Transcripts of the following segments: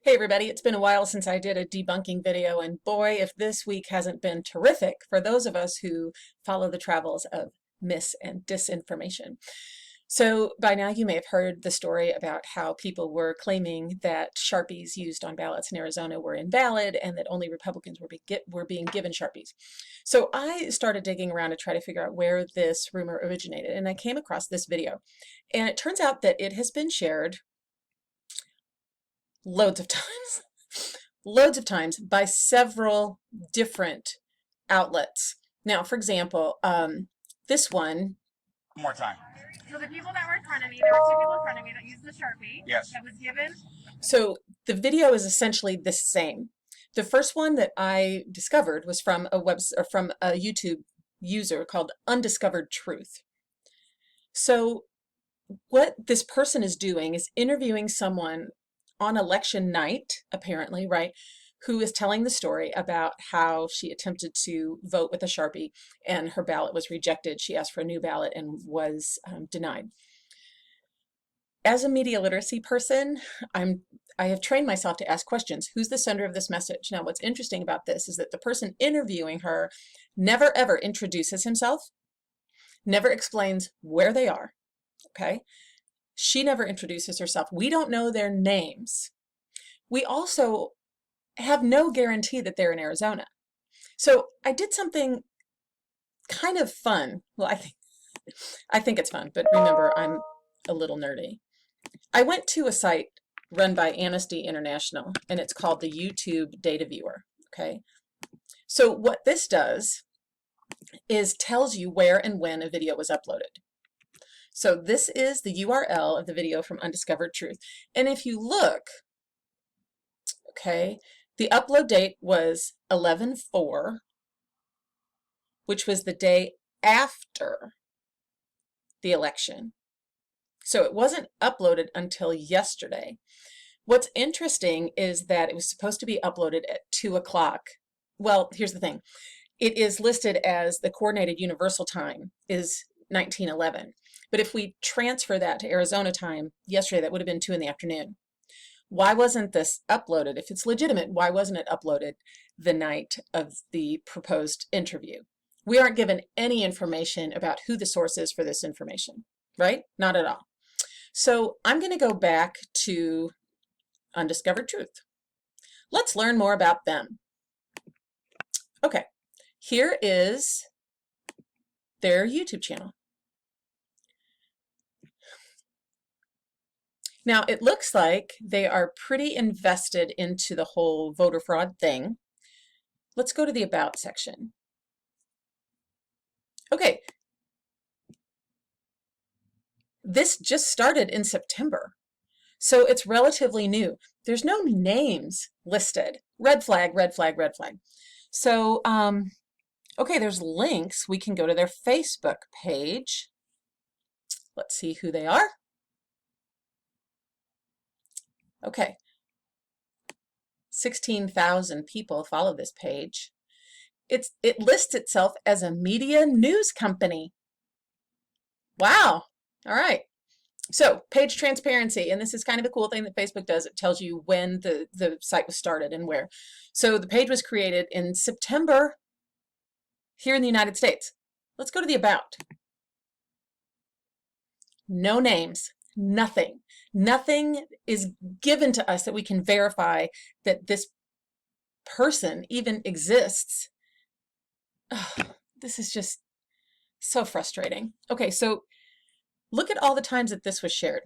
Hey everybody, it's been a while since I did a debunking video, and boy, if this week hasn't been terrific for those of us who follow the travels of mis and disinformation. So by now you may have heard the story about how people were claiming that Sharpies used on ballots in Arizona were invalid and that only Republicans were being given Sharpies. So I started digging around to try to figure out where this rumor originated, and I came across this video. And it turns out that it has been shared loads of times, loads of times by several different outlets. Now, for example, this one. One more time. So the people that were in front of me, there were two people in front of me that used the Sharpie. Yes. That was given. So the video is essentially the same. The first one that I discovered was from a YouTube user called Undiscovered Truth. So what this person is doing is interviewing someone on election night, apparently, right, who is telling the story about how she attempted to vote with a Sharpie and her ballot was rejected. She asked for a new ballot and was denied. As a media literacy person, I have trained myself to ask questions. Who's the sender of this message? Now, what's interesting about this is that the person interviewing her never ever introduces himself, never explains where they are, okay? She never introduces herself. We don't know their names. We also have no guarantee that they're in Arizona. So I did something kind of fun. Well, I think it's fun, but remember, I'm a little nerdy. I went to a site run by Amnesty International, and it's called the YouTube Data Viewer, okay? So what this does is tells you where and when a video was uploaded. So this is the URL of the video from Undiscovered Truth. And if you look, okay, the upload date was 11/4, which was the day after the election. So it wasn't uploaded until yesterday. What's interesting is that it was supposed to be uploaded at 2 o'clock. Well, here's the thing. It is listed as the Coordinated Universal Time is 1911. But if we transfer that to Arizona time, yesterday, that would have been 2 in the afternoon. Why wasn't this uploaded? If it's legitimate, why wasn't it uploaded the night of the proposed interview? We aren't given any information about who the source is for this information, right? Not at all. So I'm going to go back to Undiscovered Truth. Let's learn more about them. Okay, here is their YouTube channel. Now, it looks like they are pretty invested into the whole voter fraud thing. Let's go to the About section. Okay. This just started in September, so it's relatively new. There's no names listed. Red flag, red flag, red flag. So, okay, there's links. We can go to their Facebook page. Let's see who they are. Okay, 16,000 people follow this page. It lists itself as a media news company. Wow. All right. So page transparency, and this is kind of a cool thing that Facebook does. It tells you when the site was started and where. So the page was created in September here in the United States. Let's go to the About. No names. Nothing. Nothing is given to us that we can verify that this person even exists. Oh, this is just so frustrating. Okay, so look at all the times that this was shared.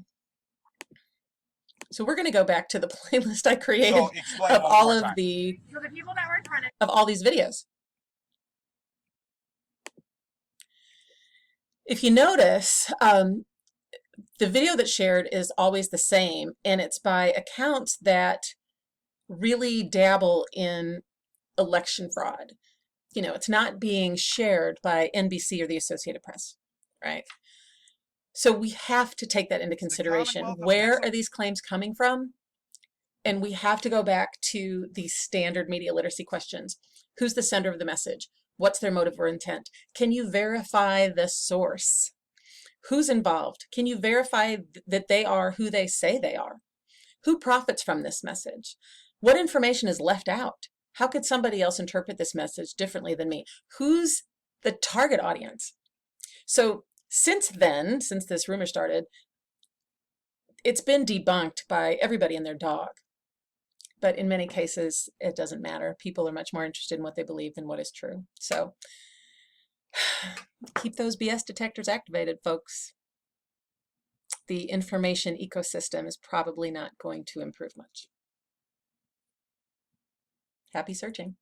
So we're going to go back to the playlist I created of all of the people that were in front of all these videos. If you notice, the video that's shared is always the same, and it's by accounts that really dabble in election fraud. You know, it's not being shared by NBC or the Associated Press, right? So we have to take that into consideration. Where are these claims coming from? And we have to go back to the standard media literacy questions. Who's the sender of the message? What's their motive or intent? Can you verify the source? Who's involved? Can you verify that they are who they say they are? Who profits from this message? What information is left out? How could somebody else interpret this message differently than me? Who's the target audience? So since then, since this rumor started, it's been debunked by everybody and their dog. But in many cases, it doesn't matter. People are much more interested in what they believe than what is true. So keep those BS detectors activated, folks. The information ecosystem is probably not going to improve much. Happy searching.